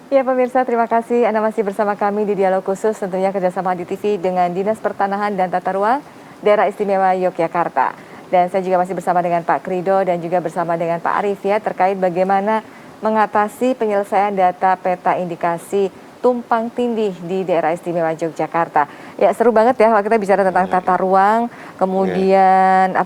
Ya pemirsa, terima kasih Anda masih bersama kami di Dialog Khusus tentunya kerjasama di TV dengan Dinas Pertanahan dan Tata Ruang Daerah Istimewa Yogyakarta. Dan saya juga masih bersama dengan Pak Krido dan juga bersama dengan Pak Arief ya terkait bagaimana mengatasi penyelesaian data peta indikasi tumpang tindih di Daerah Istimewa Yogyakarta. Ya seru banget ya kalau kita bicara tentang tata ruang, kemudian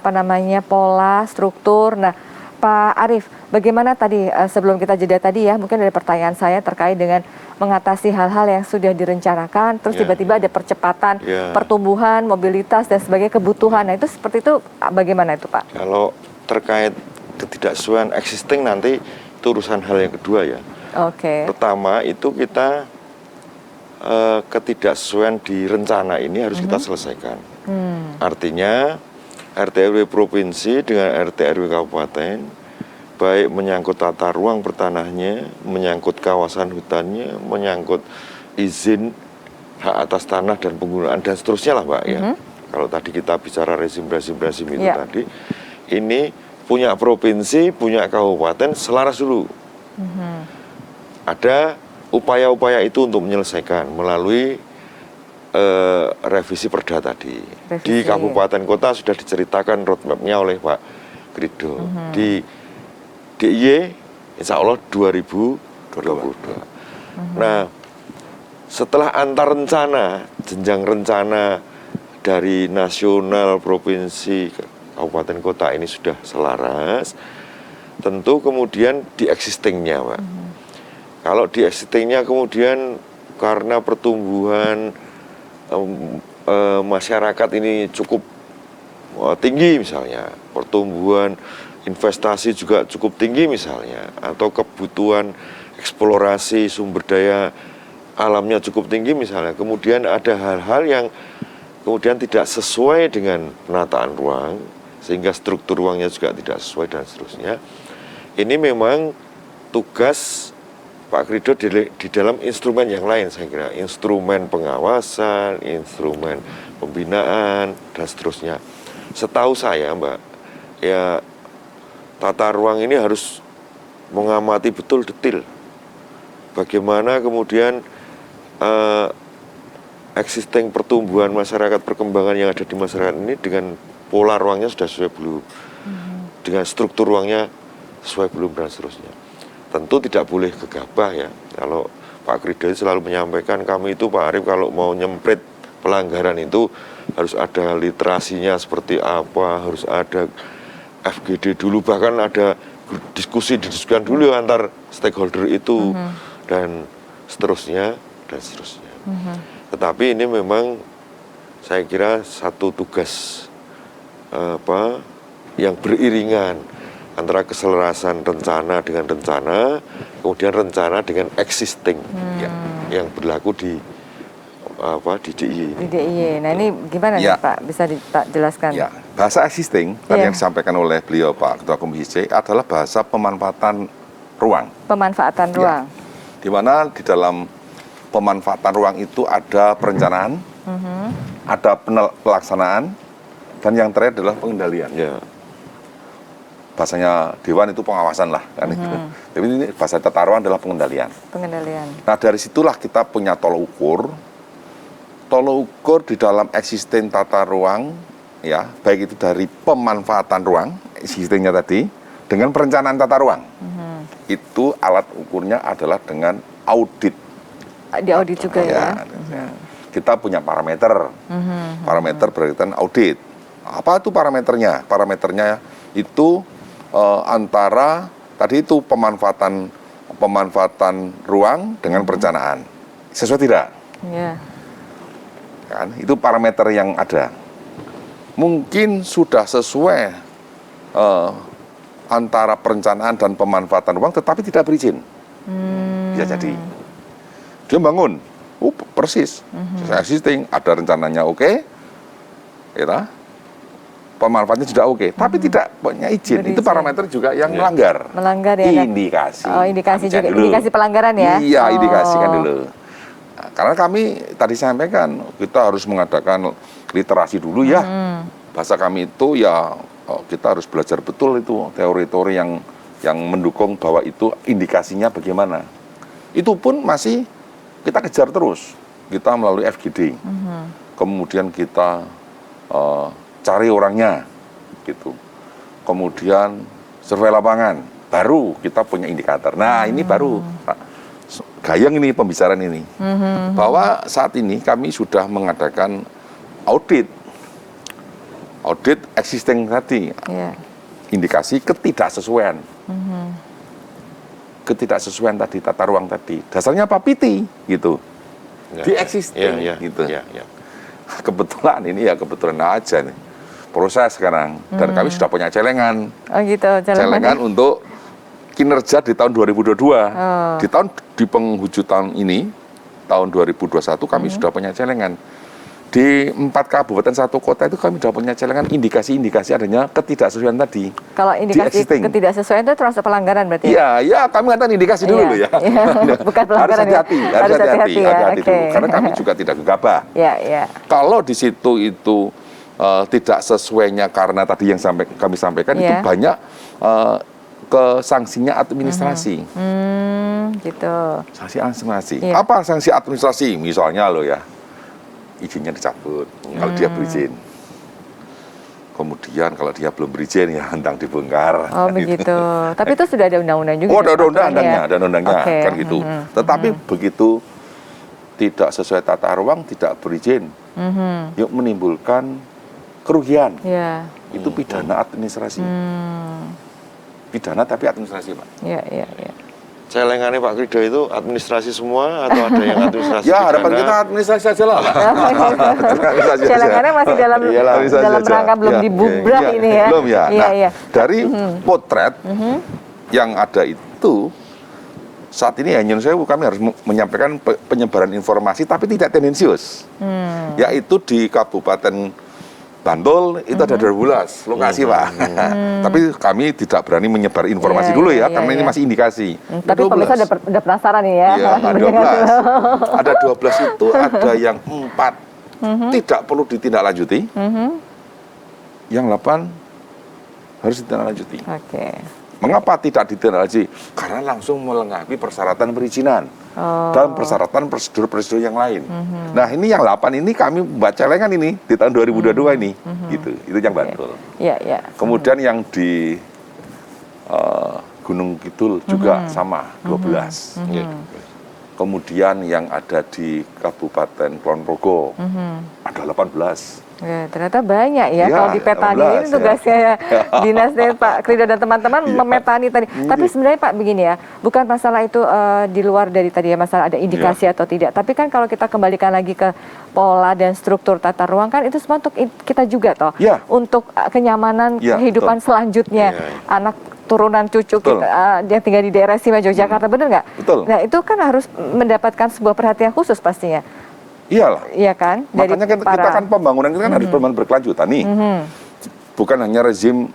pola, struktur. Nah, Pak Arief, bagaimana tadi sebelum kita jeda tadi ya, mungkin dari pertanyaan saya terkait dengan mengatasi hal-hal yang sudah direncanakan, terus tiba-tiba ada percepatan pertumbuhan, mobilitas dan sebagainya kebutuhan. Nah itu seperti itu bagaimana itu Pak? Kalau terkait ketidaksesuaian existing nanti itu urusan hal yang kedua ya. Oke. Pertama itu kita ketidaksesuaian di rencana ini harus kita selesaikan. Artinya RT/RW provinsi dengan RT/RW kabupaten, baik menyangkut tata ruang bertanahnya, menyangkut kawasan hutannya, menyangkut izin hak atas tanah dan penggunaan dan seterusnya lah Mbak ya. Kalau tadi kita bicara rezim itu tadi, ini punya provinsi, punya kabupaten selaras dulu. Ada upaya-upaya itu untuk menyelesaikan melalui revisi perda tadi. Di kabupaten kota sudah diceritakan roadmap-nya oleh Pak Krido. Di DIY insya Allah 2022. Nah, setelah antar rencana, jenjang rencana dari nasional, provinsi, kabupaten kota ini sudah selaras, tentu kemudian di existing-nya Pak. Kalau di existing-nya kemudian karena pertumbuhan masyarakat ini cukup tinggi misalnya, pertumbuhan investasi juga cukup tinggi misalnya, atau kebutuhan eksplorasi sumber daya alamnya cukup tinggi misalnya, kemudian ada hal-hal yang kemudian tidak sesuai dengan penataan ruang, sehingga struktur ruangnya juga tidak sesuai dan seterusnya. Ini memang tugas Pak Krido di dalam instrumen yang lain saya kira, instrumen pengawasan, instrumen pembinaan dan seterusnya. Setahu saya Mbak, ya tata ruang ini harus mengamati betul detail bagaimana kemudian existing pertumbuhan masyarakat, perkembangan yang ada di masyarakat ini dengan pola ruangnya sudah sesuai belum, dengan struktur ruangnya sesuai belum dan seterusnya. Tentu tidak boleh gegabah ya. Kalau Pak Krido selalu menyampaikan, kami itu Pak Arief kalau mau nyemprit pelanggaran itu harus ada literasinya seperti apa, harus ada FGD dulu, bahkan ada didiskusikan dulu antar stakeholder itu dan seterusnya dan seterusnya. Tetapi ini memang saya kira satu tugas yang beriringan antara keselarasan rencana dengan rencana, kemudian rencana dengan existing yang berlaku di DIY. Di DIY. Nah ini gimana nih Pak? Bisa Pak jelaskan? Ya, bahasa existing tadi yang disampaikan oleh beliau Pak Ketua Komisi C adalah bahasa pemanfaatan ruang. Pemanfaatan ruang. Di mana di dalam pemanfaatan ruang itu ada perencanaan, ada pelaksanaan, dan yang terakhir adalah pengendalian. Bahasanya Dewan itu pengawasan lah kan itu. Tapi ini bahasa tata ruang adalah pengendalian. Nah dari situlah kita punya tolok ukur. Tolok ukur di dalam existing tata ruang ya, baik itu dari pemanfaatan ruang existingnya tadi dengan perencanaan tata ruang. Itu alat ukurnya adalah dengan audit. Diaudit juga ya. Kita punya parameter. Parameter berkaitan audit. Apa itu parameternya? Parameternya itu antara tadi itu pemanfaatan ruang dengan perencanaan sesuai tidak? Kan itu parameter yang ada. Mungkin sudah sesuai antara perencanaan dan pemanfaatan ruang, tetapi tidak berizin. Bisa jadi dia bangun, persis, sesuai existing, ada rencananya ya. Pemanfaatnya sudah tapi tidak punya izin. Itu parameter juga yang melanggar. Melanggar ya. Indikasi. Oh, indikasi juga. Dulu. Indikasi pelanggaran ya. Iya, indikasikan dulu. Nah, karena kami tadi sampaikan kita harus mengadakan literasi dulu ya. Bahasa kami itu ya kita harus belajar betul itu teori-teori yang mendukung bahwa itu indikasinya bagaimana. Itu pun masih kita kejar terus. Kita melalui FGD. Kemudian kita cari orangnya, gitu. Kemudian survei lapangan, baru kita punya indikator. Nah, ini baru Gayeng ini pembicaraan ini. Bahwa saat ini kami sudah mengadakan audit existing tadi. Indikasi ketidaksesuaian. Ketidaksesuaian tadi, tata ruang tadi. Dasarnya apa? PT, gitu. Di existing, gitu. Kebetulan ini ya kebetulan aja nih. Proses sekarang. Dan kami sudah punya celengan. Oh gitu, celengan untuk kinerja di tahun 2022. Di penghujung tahun ini, tahun 2021 kami sudah punya celengan. Di 4 kabupaten 1 kota itu kami sudah punya celengan indikasi-indikasi adanya ketidaksesuaian tadi. Kalau indikasi ketidaksesuaian itu termasuk pelanggaran berarti? Iya, kami katakan indikasi dulu ya. Bukan pelanggaran. Harus hati-hati dulu. Karena kami juga tidak gegabah. Kalau di situ itu tidak sesuainya karena tadi yang kami sampaikan itu banyak ke sanksinya administrasi. Gitu. Sanksi administrasi. Apa sanksi administrasi? Misalnya loh ya, izinnya dicabut kalau dia berizin. Kemudian kalau dia belum berizin ya hentang dibongkar. Oh begitu. Tapi itu sudah ada undang-undang juga. Oh ada undang-undangnya, kan gitu. Tetapi begitu tidak sesuai tata ruang, tidak berizin, yuk menimbulkan kerugian. Itu pidana administrasi. Pidana tapi administrasi, Pak. Celengannya Pak Krido itu administrasi semua atau ada yang administrasi? Ya, harapan kita administrasi saja lah. Celengannya masih dalam rangka belum dibubrak ini ya. Belum ya. Nah, dari potret yang ada itu saat ini hanya kami harus menyampaikan penyebaran informasi tapi tidak tendensius. Yaitu di Kabupaten Bantul itu ada 12 lokasi Pak. Tapi kami tidak berani menyebar informasi dulu ya, karena ini masih indikasi. Tapi pemirsa udah penasaran nih ya. Iya, ada 12. Ada 12 itu ada yang 4 tidak perlu ditindaklanjuti. Yang 8 harus ditindaklanjuti. Mengapa tidak ditindaklanjuti? Karena langsung melengkapi persyaratan perizinan dan persyaratan prosedur-prosedur yang lain. Nah ini yang 8 ini kami buat celengan ini di tahun 2022 ini, gitu. Itu yang Bantul. Kemudian yang di Gunung Kidul juga sama 12. Kemudian yang ada di Kabupaten Kulon Progo ada 18. Ternyata banyak ya, kalau di petani ini tugasnya dinas Pak Krido dan teman-teman memetani tadi. Tapi sebenarnya Pak begini ya, bukan masalah itu di luar dari tadi ya masalah ada indikasi atau tidak. Tapi kan kalau kita kembalikan lagi ke pola dan struktur tata ruang kan itu semua untuk kita juga toh, untuk kenyamanan kehidupan selanjutnya anak turunan cucu kita yang tinggal di daerah istimewa Yogyakarta, benar nggak? Nah itu kan harus mendapatkan sebuah perhatian khusus pastinya. Iyalah. Iya kan? Makanya kita kan pembangunan kita kan harus berkelanjutan nih. Bukan hanya rezim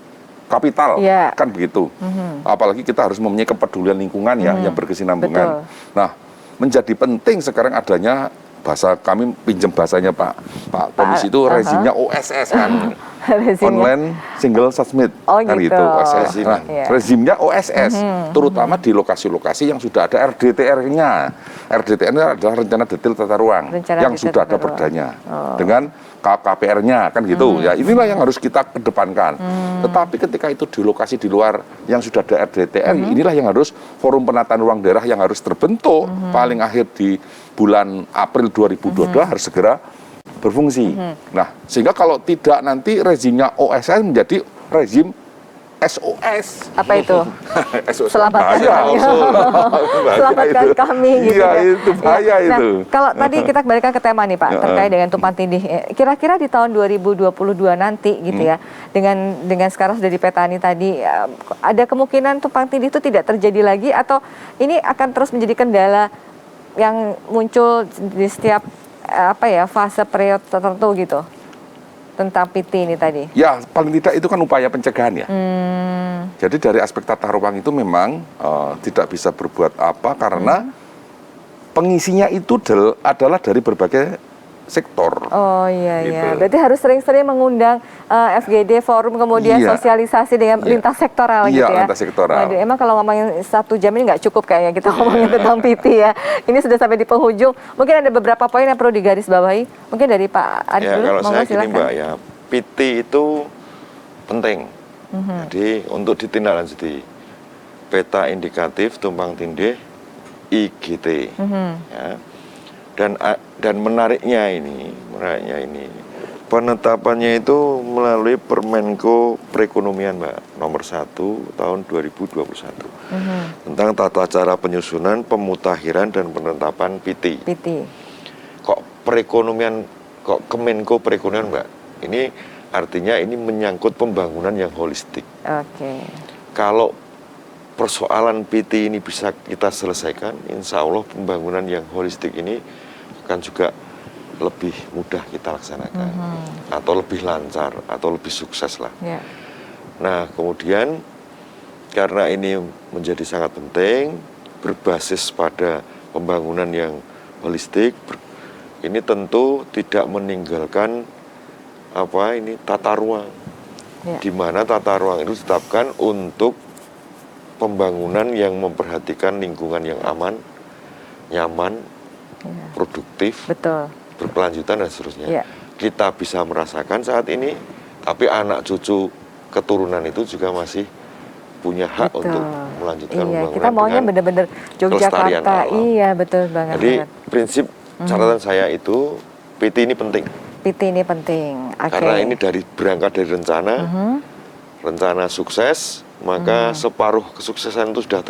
kapital, kan begitu. Apalagi kita harus mempunyai kepedulian lingkungan ya, yang berkesinambungan. Nah, menjadi penting sekarang adanya bahasa, kami pinjam bahasanya Pak Komisi itu rezimnya OSS kan. Online Single Submit kan gitu. OSS. Nah, rezimnya OSS terutama di lokasi-lokasi yang sudah ada RDTR-nya. RDTR-nya adalah rencana detail tata ruang yang sudah ada perdanya dengan KPR-nya kan gitu. Ya inilah yang harus kita kedepankan. Tetapi ketika itu di lokasi di luar yang sudah ada RDTR, inilah yang harus forum penataan ruang daerah yang harus terbentuk paling akhir di bulan April 2022 harus segera berfungsi. Nah, sehingga kalau tidak nanti rezimnya OSS menjadi rezim SOS. Apa itu? SOS. Selamatkan kami. Selamatkan kami gitu ya. Itu bahaya itu. Nah, kalau tadi kita kembalikan ke tema nih Pak, terkait dengan tumpang tindih. Kira-kira di tahun 2022 nanti gitu ya, dengan sekarang sudah di petani tadi, ada kemungkinan tumpang tindih itu tidak terjadi lagi atau ini akan terus menjadi kendala yang muncul di setiap fase periode tertentu gitu tentang PT ini tadi? Ya paling tidak itu kan upaya pencegahan ya. Jadi dari aspek tata ruang itu memang tidak bisa berbuat apa karena pengisinya itu adalah dari berbagai sektor. Oh iya Gitu. iya. Berarti harus sering-sering mengundang FGD forum kemudian Iya. sosialisasi dengan Iya. lintas sektoral Iya, gitu ya. lintas sektoral. Waduh, emang kalau ngomongin 1 jam ini nggak cukup kayaknya kita ngomongin tentang PT ya. Ini sudah sampai di penghujung. Mungkin ada beberapa poin yang perlu digarisbawahi. Monggo dari Pak Arif Ya dulu. kalau Monggo, saya gini silakan. Mbak ya, PT itu penting. Jadi untuk ditindaklanjuti peta indikatif tumpang tindih IGT. Ya. Dan menariknya ini penetapannya itu melalui Permenko Perekonomian Mbak nomor 1 tahun 2021 tentang tata cara penyusunan, pemutakhiran dan penetapan PT. Kok perekonomian, kok Kemenko Perekonomian Mbak? Ini artinya ini menyangkut pembangunan yang holistik. Oke. Kalau persoalan PT ini bisa kita selesaikan, insya Allah pembangunan yang holistik ini akan juga lebih mudah kita laksanakan, atau lebih lancar, atau lebih sukses lah. Yeah. Nah kemudian karena ini menjadi sangat penting, berbasis pada pembangunan yang holistik, ini tentu tidak meninggalkan tata ruang, di mana tata ruang itu ditetapkan untuk pembangunan yang memperhatikan lingkungan yang aman, nyaman, produktif, betul, berkelanjutan dan seterusnya. Kita bisa merasakan saat ini, tapi anak cucu keturunan itu juga masih punya hak untuk melanjutkan pembangunan. Kita maunya benar-benar Yogyakarta. Iya, betul banget. Jadi prinsip catatan saya itu PT ini penting. PT ini penting. Karena ini berangkat dari rencana, rencana sukses, maka separuh kesuksesan itu sudah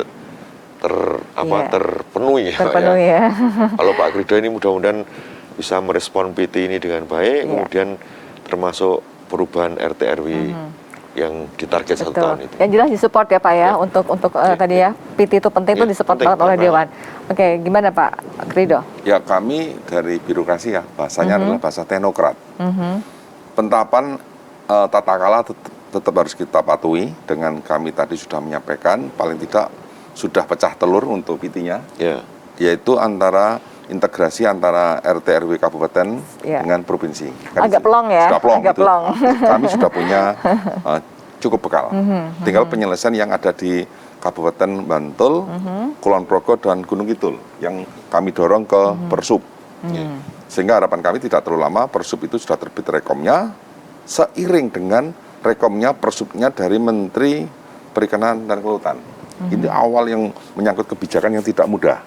terpenuhi. Terpenuhi ya. Kalau Pak Krido ini mudah-mudahan bisa merespon PT ini dengan baik, kemudian termasuk perubahan RT RW yang ditarget 1 tahun itu. Yang jelas disupport ya Pak ya, untuk tadi ya, PT itu penting itu disupport banget oleh Dewan. Oke, gimana Pak Krido? Ya kami dari birokrasi ya, bahasanya adalah bahasa teknokrat. Penetapan tata kelola tetap harus kita patuhi, dengan kami tadi sudah menyampaikan, paling tidak sudah pecah telur untuk PT-nya, yaitu integrasi antara RT RW kabupaten dengan provinsi. Agak pelong ya. Sudah pelong. Agak pelong. Kami sudah punya cukup bekal. Tinggal penyelesaian yang ada di Kabupaten Bantul, Kulon Progo dan Gunung Kidul yang kami dorong ke Persub. Sehingga harapan kami tidak terlalu lama Persub itu sudah terbit rekomnya, seiring dengan rekomnya Persubnya dari Menteri Perikanan dan Kelautan. Ini awal yang menyangkut kebijakan yang tidak mudah.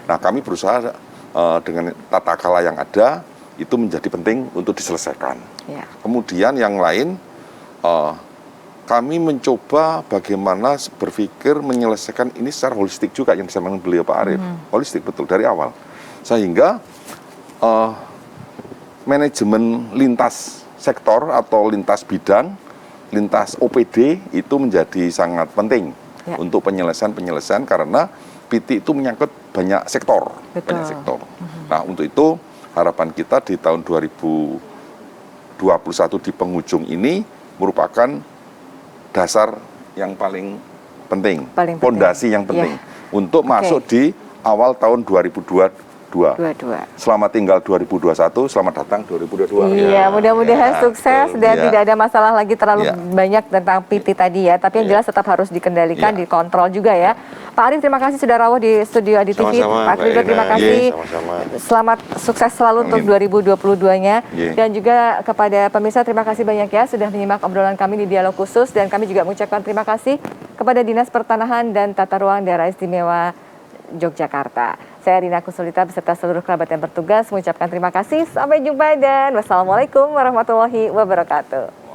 Nah kami berusaha dengan tata kelola yang ada itu menjadi penting untuk diselesaikan. Kemudian yang lain kami mencoba bagaimana berpikir menyelesaikan ini secara holistik juga yang disampaikan beliau Pak Arif. Holistik betul dari awal. Sehingga manajemen lintas sektor atau lintas bidang, lintas OPD itu menjadi sangat penting untuk penyelesaian karena PT itu menyangkut banyak sektor. Banyak sektor. Nah untuk itu harapan kita di tahun 2021 di penghujung ini merupakan dasar yang paling penting, fondasi yang penting untuk masuk di awal tahun 2022. Selamat tinggal 2021, selamat datang 2022. Iya, mudah-mudahan sukses dan tidak ada masalah lagi terlalu banyak tentang PT tadi ya. Tapi yang jelas tetap harus dikendalikan, dikontrol juga ya. Pak Arif, terima kasih sudah rawuh di studio Adi TV. Pak Krido, terima kasih. Selamat sukses selalu untuk 2022-nya. Dan juga kepada pemirsa, terima kasih banyak ya sudah menyimak obrolan kami di Dialog Khusus. Dan kami juga mengucapkan terima kasih kepada Dinas Pertanahan dan Tata Ruang Daerah Istimewa Yogyakarta. Saya Rina Kusulita beserta seluruh kerabat yang bertugas mengucapkan terima kasih. Sampai jumpa dan wassalamualaikum warahmatullahi wabarakatuh.